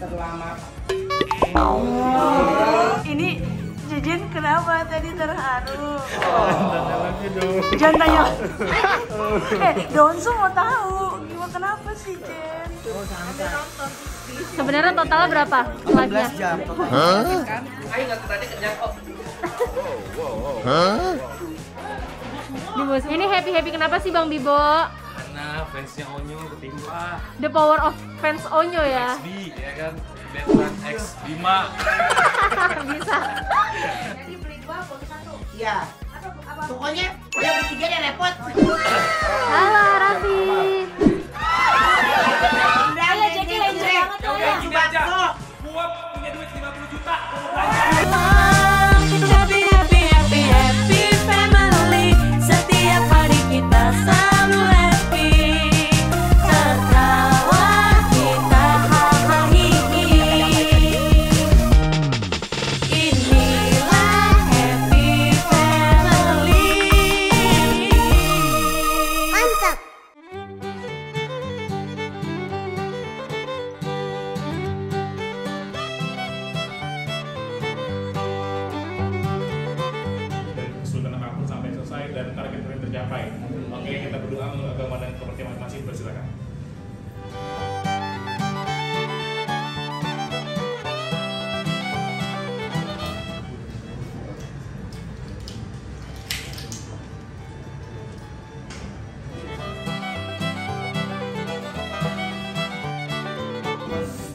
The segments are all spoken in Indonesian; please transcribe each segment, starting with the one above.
terlama. Ini Jejen kenapa tadi terharu? Tanya lagi dong. Jangan tanya. Donsu mau tahu gimana kenapa sih Jen? Sebenarnya totalnya berapa live-nya? 15 jam. Kan, ayo nggak tadi kerja kok. Ini happy kenapa sih Bang Bibo? Karena fansnya Onyo ketimpa The power of fans Onyo ya. XB, ya kan? Batman X Bima. Bisa. Jadi beli dua boleh satu. Iya. Pokoknya udah bertiga deh repot. Halo Raffi. Ayo jadi lanjut banget Ya udah gini aja. Gua punya duit 50 juta. Happy, happy, happy, happy family. Setiap hari kita selalu happy. Tertawa kita hahaha. Inilah happy family. Mantap. dari kesulitan apapun sampai selesai dan target yang tercapai. Oke, kita berdoa menurut agama dan kepercayaan masing-masing. Persilakan.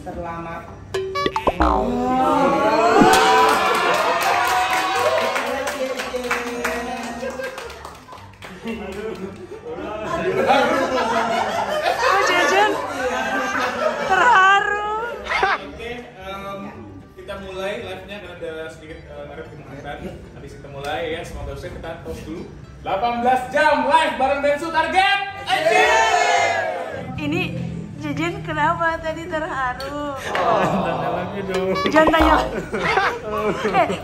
Terlama. Oh Jejen terharu. Oke, kita mulai live-nya karena ada sedikit narik kemungkinan. Nanti kita mulai ya, semoga selesai kita tos dulu. 18 jam live bareng Bensu target. Ini Jejen kenapa tadi terharu? Tanya lagi dong. Jangan tanya.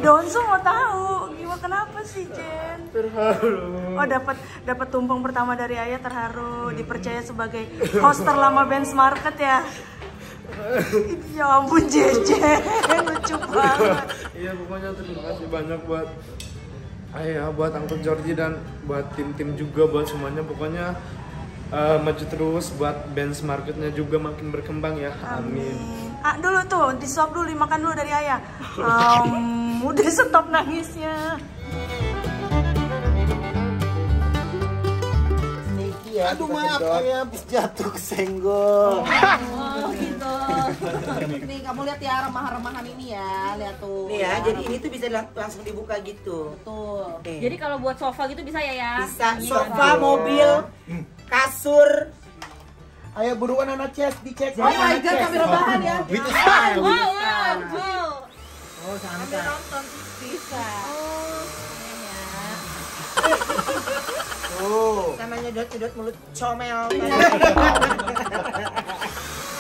Donsu mau tahu gimana kenapa sih Jen? Terharu. Oh dapat tumpeng pertama dari Ayah terharu, dipercaya sebagai host terlama Benz Market ya. Ya ampun Jejen, lucu banget. Iya, pokoknya terima kasih banyak buat Ayah, buat Uncle Georgie dan buat tim-tim juga, buat semuanya. Pokoknya maju terus, buat Benz Marketnya juga makin berkembang ya. Amin. Dulu tuh disuap dulu, dimakan dulu dari Ayah. Udah stop nangisnya. Aduh maaf, saya habis jatuh kesenggol. Oh gitu. Nih kamu lihat ya remahan-remahan ini ya, lihat tuh. Nih ya, jadi ini tuh bisa langsung dibuka gitu. Betul. Nih. Jadi kalau buat sofa gitu bisa ya? Bisa sofa, mobil, kasur. Ayo buruan anak Ces, dicek. Oh my god, kami rebahan ya. With style. Wow. Oh, santai. Nonton bisa. Oh. Oh. Namanya nyedot mulut comel.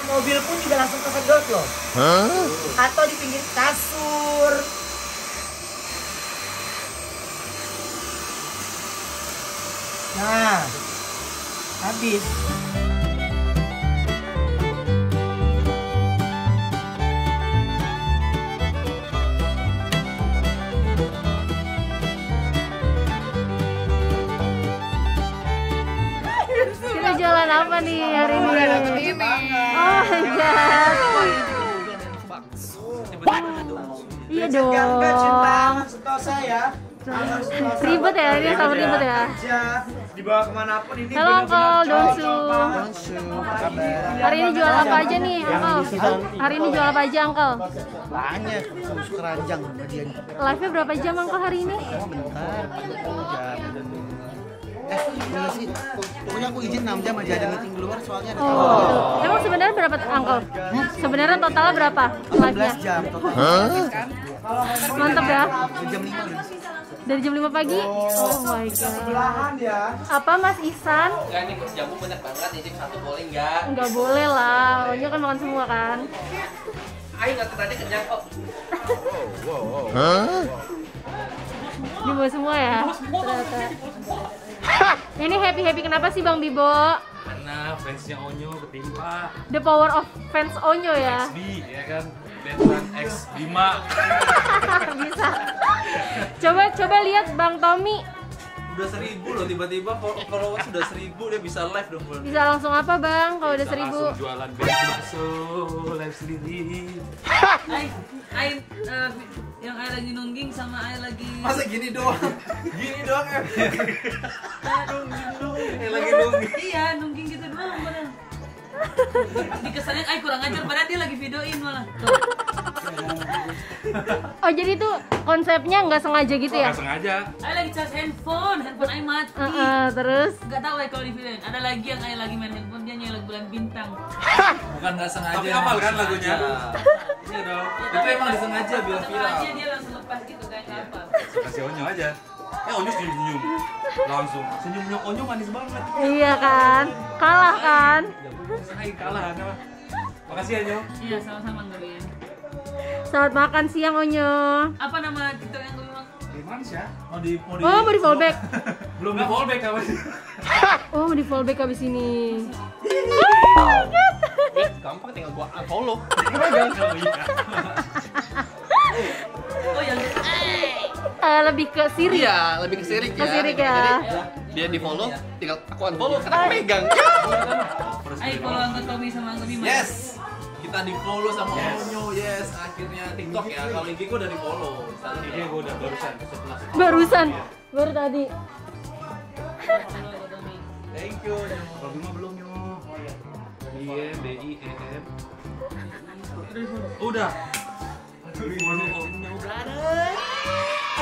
Mobil pun juga langsung kesedot loh. Atau di pinggir kasur. Nah, habis. Kita jualan apa nih hari ini? Oh my god. Iya dong. Gangga cinta setahu saya. Ribet ya, ini sama ribet ya. Dibawa kemanapun ini. Halo Uncle Donsu. Hari ini jual apa aja nih Uncle? Hari ini jual apa aja Uncle? Banyak, keranjang bagian. Live-nya berapa jam Uncle hari ini? Gila sih, pokoknya aku izin 6 jam aja, ada meeting di luar soalnya ada Oh gitu. Emang sebenarnya berapa Uncle? Sebenarnya totalnya berapa live-nya? 18 jam. Mantap ya. Jam 5 nih. Dari jam 5 pagi? Oh my god. Sebelahan ya. Apa Mas Ihsan? Enggak, ini jamu banyak banget, nitip satu boleh enggak? Enggak boleh lah, Onyo kan makan semua kan. Ayo nggak tadi kerja kok. Dibawa semua ya? Ternyata. Ini happy kenapa sih Bang Bibo? Karena fansnya Onyo ketimpa. The power of fans Onyo ya. XB ya kan. Bensan X Bima. Bisa. Coba lihat Bang Tommy. Udah 1000 loh, tiba-tiba followers sudah 1000, dia bisa live dong Bang. Bisa langsung apa Bang kalau udah 1000? Langsung jualan bensin bakso live sendiri. Yang Ai lagi nungging sama Ai lagi. Masa gini doang? Gini doang ya? Lagi nungging. Iya, nungging gitu doang bener. Dikesannya Ai kurang ajar, padahal dia lagi videoin malah. Oh jadi itu konsepnya nggak sengaja gitu ya? Nggak sengaja. Ai lagi charge handphone Ai mati. Terus? Gak tahu Ai kalau di videoin. Ada lagi yang Ai lagi main handphone, dia nyanyi lagu Bulan Bintang. Bukan nggak sengaja. Tapi hafal kan lagunya? Iya dong. Itu emang disengaja biar viral. Sengaja dia langsung lepas gitu kayak apa. Kasih Onyo aja. Onyo senyum-senyum. Langsung. Senyumnya Onyo manis banget. Iya kan? Kalah kan? Hai kalah. Makasih Onyo. Iya, sama-sama Gori. Selamat makan siang Onyo. Apa nama TikTok yang gue bilang? Gimana sih ya? Mau di Oh mau di fallback? Belum di fallback apa sih? Oh mau di fallback abis ini. Gampang tinggal gua unfollow. Oh yang Lebih ke sirik. Iya, lebih ke sirik ya. Ke sirik ya. Dia di follow, tinggal aku unfollow karena aku megang. Ayo follow Angga Tommy sama Angga Bima. Yes. Kita di follow sama Onyo, yes. Akhirnya TikTok ya. Kalau IG gua udah di follow. IG gua udah barusan setelah. Barusan, baru tadi. Follow Angga Tommy. Thank you. Kalau Bima belum Nyo. BIEM. Udah. Follow Onyo brother.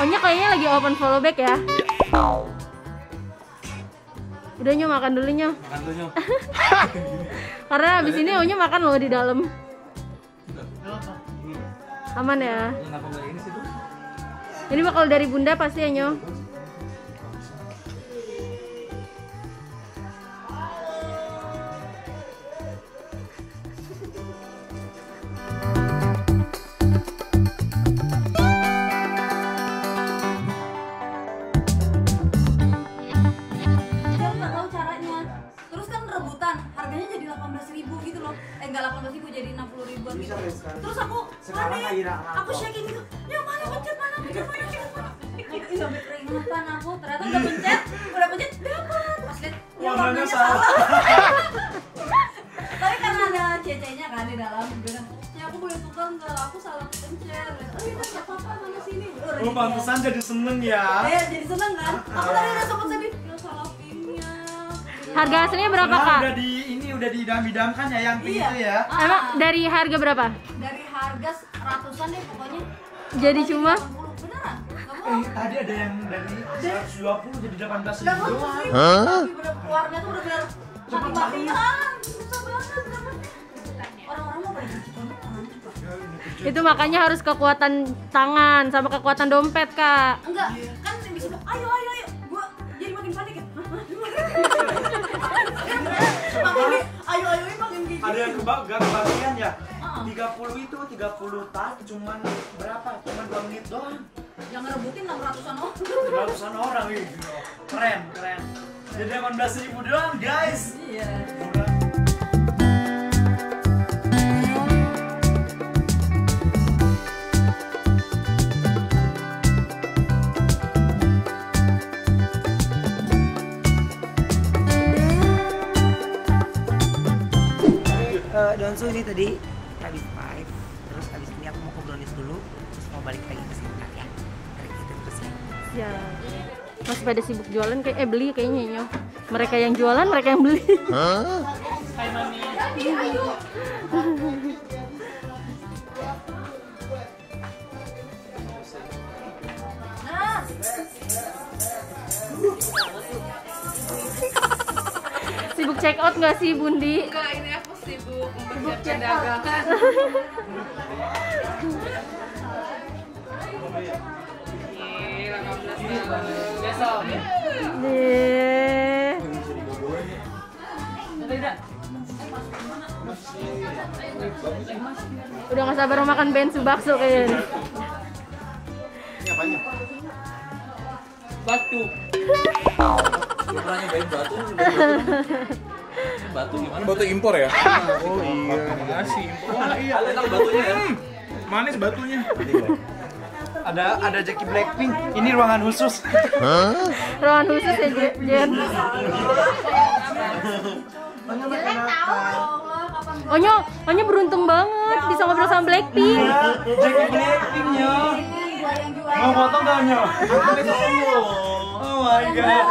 Onyo kayaknya lagi open follow back ya. Udah Nyo makan dulu Nyo. Makan dulu Nyo. Karena abis ini Onyo makan loh di dalam. Aman ya. Kenapa enggak ini sih tuh? Ini bakal dari Bunda pasti ya Nyo. Enggak 18.000 jadi 60.000 gitu. Terus aku panik, aku shaking gitu. Ya mana pencet mana? Itu sampai keringatan aku. Ternyata udah pencet dapat. Pas lihat ya warnanya salah. Tapi karena ada cecenya kan di dalam, bilang, "Ya aku boleh tukar enggak? Aku salah pencet." Oh, itu enggak apa-apa, mana sini. Oh, pantesan jadi seneng ya. Iya, jadi seneng kan? Aku tadi udah sempat sedih. Ya salah pinnya. Harga aslinya berapa Kak? Udah diidam-idamkan ya yang Iya. itu ya. Emang dari harga berapa? Dari harga ratusan deh pokoknya. Jadi cuma 80, beneran? Gak bohong. Tadi ada yang dari 120 jadi 18.000. 18.000. Tapi keluarnya tuh bener-bener mati-matian. Susah banget dapetnya. Orang-orang mau pada cuci tangan juga. itu makanya harus kekuatan tangan sama kekuatan dompet Kak. Enggak, kan yang bisa ayo. Gua jadi makin panik ya. Makin ayo makin gitu. Ada yang kebagian ya. 30 itu 30 tas cuman berapa? Cuman 2 menit doang. Yang ngerebutin 600-an orang. 600-an orang ini. Keren. Jadi 18.000 doang, guys. Iya. Donsu ini tadi habis live, terus habis ini aku mau ke Brownies dulu, terus mau balik lagi ke sini ya. Dari kita terus ya. Ya. Masih pada sibuk jualan kayak beli kayaknya Nyo. Mereka yang jualan, mereka yang beli. Hai Mami. Ayo. Nah. Sibuk check out nggak sih Bundi? Enggak, ini aku sibuk mempersiapkan dagangan. Besok. Udah nggak sabar makan bensu bakso kayaknya. Ini apanya? Batu. Lu pernah nyobain batu? batu gimana? Batu impor ya? Oh iya. Makasih. Wah iya. Enak batunya ya. Manis batunya. Ada Jackie Blackpink. Ini ruangan khusus. Ruangan khusus ya, Jen. Jelek tahu. Onyo beruntung banget bisa ngobrol sama Blackpink. Jackie Blackpinknya. Mau foto nggak Nyo? Oh my god.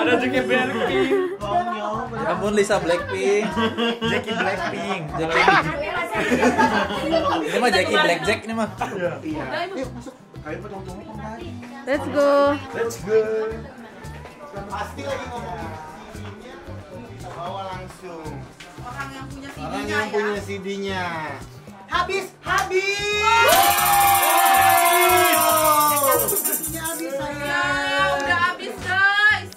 Ada Jackie Blackpink. Ya ampun Lisa Blackpink. Jackie Blackpink. Ini mah Jackie Blackjack ini mah. Iya. Yuk masuk. Ayo potong-potong lagi. Let's go. Let's go. Pasti lagi ngomong. Bawa langsung. Orang yang punya CD-nya Orang yang punya CD-nya. Habis. CD-nya habis saya. Udah habis guys.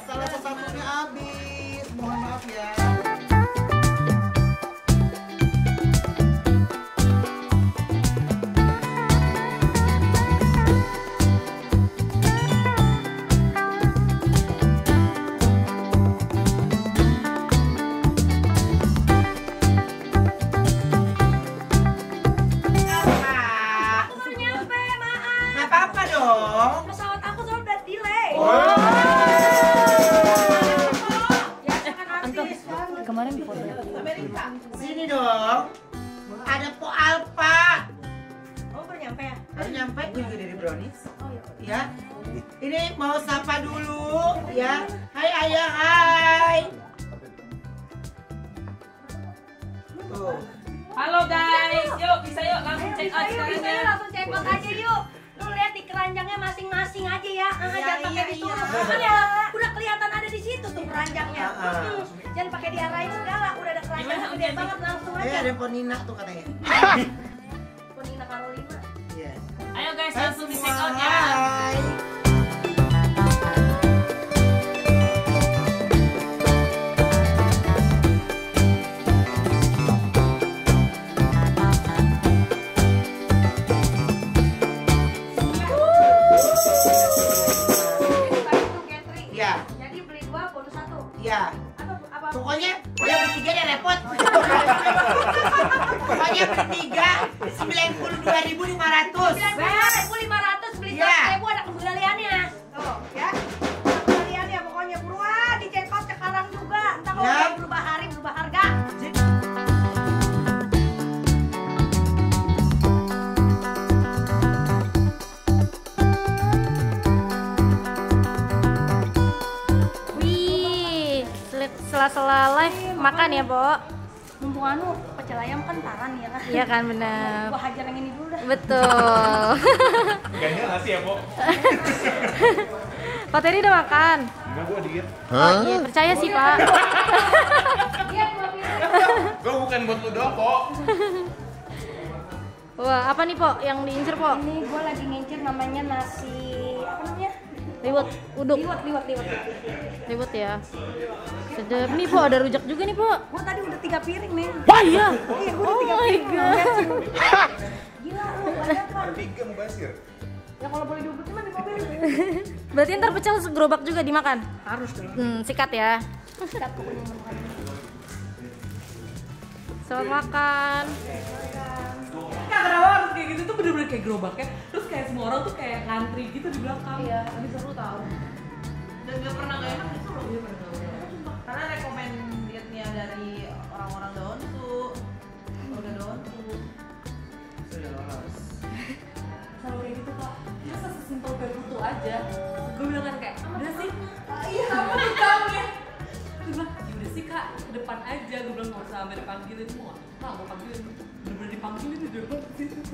Salah satunya habis. Mohon maaf ya. Pesawat aku soal udah delay. Kemarin di foto. Amerika. Sini dong. Ada Po Alpa. Oh, baru nyampe ya? Baru nyampe gue juga dari Brownies. Ya. Ini mau sapa dulu ya. Hai ayah, hai. Tuh. Halo guys, yuk bisa yuk langsung check out Ayo, sekarang bisa ya. langsung check out aja yuk. Lu lihat di keranjangnya masing-masing aja ya. Jangan pakai disuruh. Kan ya, udah kelihatan ada di situ tuh keranjangnya. Jangan pakai diarahin segala. Udah ada keranjangnya gede banget langsung aja. Ada Ponina tuh katanya. Ponina Carolina. Iya. Ayo guys langsung di check out ya. Hai. Iya. Jadi beli 2 bonus 1. Iya. Apa? Pokoknya udah bertiga deh repot. Pokoknya bertiga 92.500. 92.500 beli 1.000 ada kembaliannya. Tuh, ya. Kembaliannya pokoknya buruan di check out sekarang juga. Entah kalau udah berubah hari, berubah harga. Wih, sela-sela live makan ya, Bo? Mumpung anu pecel ayam kan tahan ya kan. Iya kan benar. Gua hajar yang ini dulu dah. Betul. Gaknya nasi ya, Po? Pak Teri udah makan? Enggak, gua dikit. Oh iya, percaya sih, Pak. Iya, gua pilih. Gua bukan buat lu doang, Po. Wah, apa nih, Po? Yang diincer, Po? Ini gua lagi ngincer namanya nasi apa namanya? Liwet, uduk. Liwet. Liwet ya. Sedap nih, Po. Ada rujak juga nih, Po. Gua tadi udah 3 piring, men. Wah, iya. Iya, gua Oh udah 3 my piring. god. Gila lu, banyak kan. Tiga mau basir. Ya kalau boleh diubutin mah di mobil. Berarti ntar pecel gerobak juga dimakan? Harus dong. Sikat ya. Sikat pokoknya makan. Selamat makan. Kak kenapa harus kayak gitu tuh bener-bener kayak gerobaknya. Terus kayak semua orang tuh kayak ngantri gitu di belakang. Iya, tapi seru tau. Dan gak pernah gak enak justru loh. Iya pernah. Karena rekomendasinya dari orang-orang Donsu. Udah Donsu. Selalu kayak gitu kak. Terus sesimpel kayak gitu aja. Gue bilang kan kayak, udah sih. Iya sama nih kamu ya. Gue bilang, ya udah sih kak, ke depan aja. Gue bilang gak usah sampai dipanggilin semua. Kak mau panggilin. Bener-bener dipanggilin aja.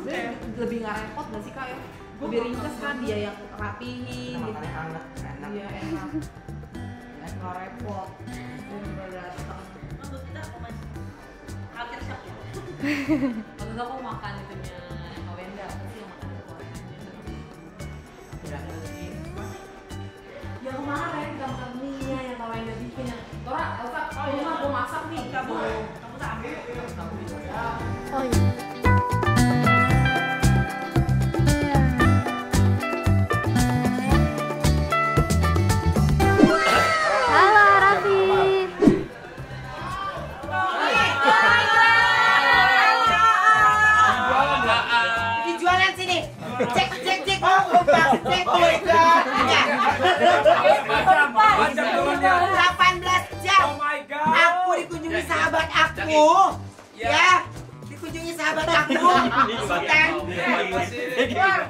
Kayak lebih gak repot gak sih kak ya? Lebih ringkas kan dia yang rapihin. Makannya hangat, enak. Iya enak. Nggak repot. Bener-bener datang. Untuk kita hampir siap ya. Waktu itu aku makan itunya Kak Wenda, apa sih yang makan kuahnya? Ya kemarin kita makan mie-nya yang Kak Wenda bikin yang Tora, Elsa, oh ini mah gue masak nih. Kamu sambil. Oh iya. Halo Raffi. Cek. Oh my god. 18 jam. Oh my god. Aku dikunjungi sahabat aku. Ya. Dikunjungi sahabat aku. Kan?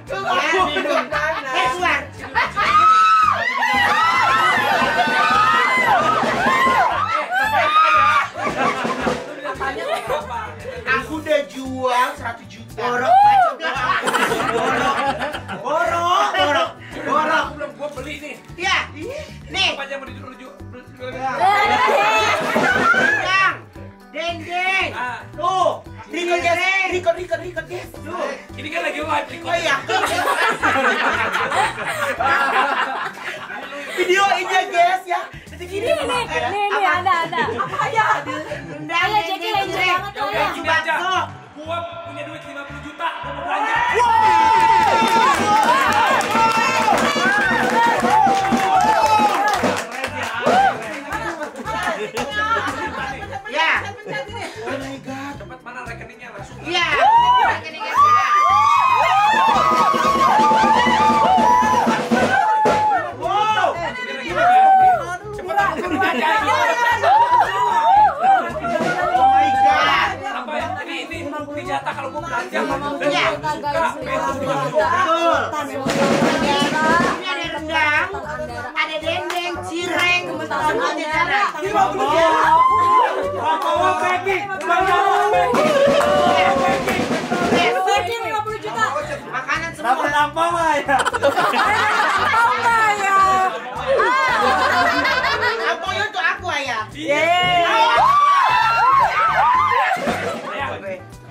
Keluar. Aku udah jual 100 juta. Borok. Gua beli nih. Ya. Nih. Apa aja mau dijual? Dendeng. Tuh. Record guys. Tuh. Ini kan lagi live record. Oh iya. Video aja guys ya. Ini ada. Apa aja? Rendang. Ayo Jeki lanjut banget tuh ya. Gini aja. Gua punya duit 50 juta. Gua mau belanja. Ya. Oh my god. Cepat mana rekeningnya langsung. Ya. Rekeningnya. Wow. Cepat aku belanja. Oh my god. Apa ya? Ini bukti nyata kalau gua belanja. Ya. Betul. Ini ada rendang, ada dendeng, cireng, semuanya cara. Makanan semua. Dapat apa mah ya? Apoyo untuk aku ayah.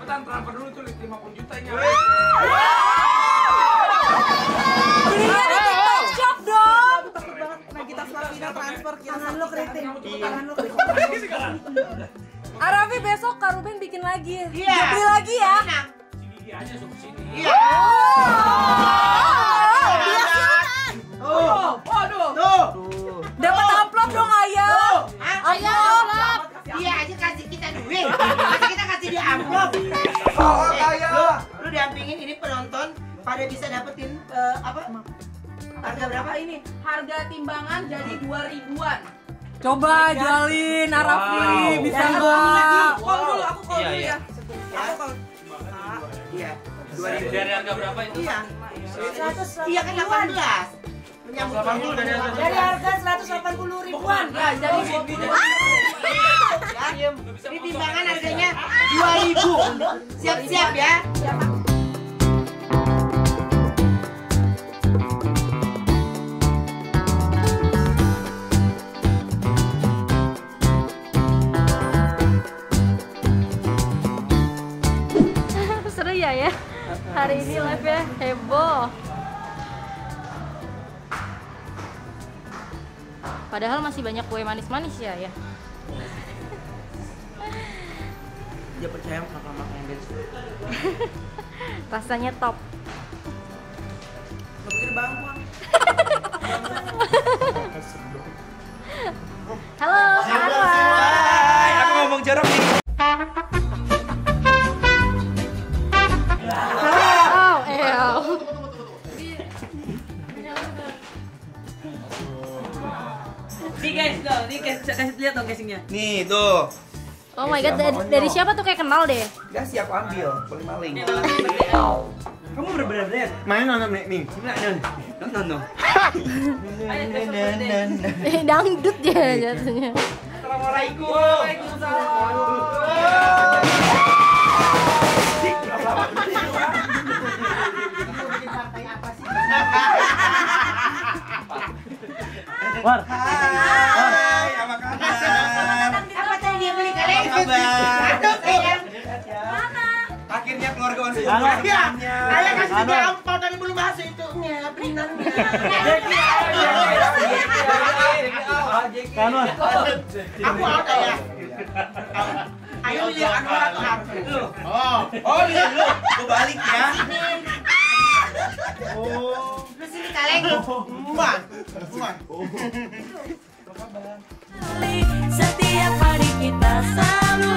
Cepetan transfer dulu tuh 50 jutanya. Belinya di TikTok Shop dong. Nagita Slavina transfer tangan lo keriting. Tangan lo Arafi besok Kak Ruben bikin lagi. Iya. Beli lagi ya. Gigi aja sup sini. Iya. Tuh. Dapat amplop dong ayah. Amplop. Dia aja kasih kita duit. Masa kita kasih dia amplop. Lu dampingin ini penonton pada bisa dapetin apa? Harga berapa ini? Harga timbangan jadi 2.000-an. Coba jualin Arafi bisa nggak? Call dulu, aku call dulu ya. Aku call. Iya. Dari harga berapa itu? Iya. Iya kan 18. Menyambut 80 dari harga 180 ribuan. Ya, jadi Ini timbangan harganya 2.000. Siap-siap ya. Seru ya. Hari ini live-nya heboh. Padahal masih banyak kue manis-manis ya. Dia percaya sama makan bensu. Rasanya top. Lo pikir bangkuan? Halo, Kak Anwar. Hai, aku ngomong jorok nih. Oh, ew. Nih guys, nih kasih lihat dong casingnya. Nih, tuh. Oh my god, dari siapa tuh kayak kenal deh. Gak siap ambil, boleh maling. Kamu bener-bener main nonton nih. Nonton. Dangdut ya jatuhnya. Assalamualaikum. War. Hai, apa kabar? Apa tadi dia beli kalian? Apa kabar? Mana? Akhirnya keluarga Wan Iya. Ayah kasih dia ampau tadi belum masuk itu. Pelinangnya. Kanwan. Aku out ayah. Ayo lihat Anwar atau aku. Oh lihat lu. Gue balik ya. Lu sini kaleng. Muan. Setiap hari kita selalu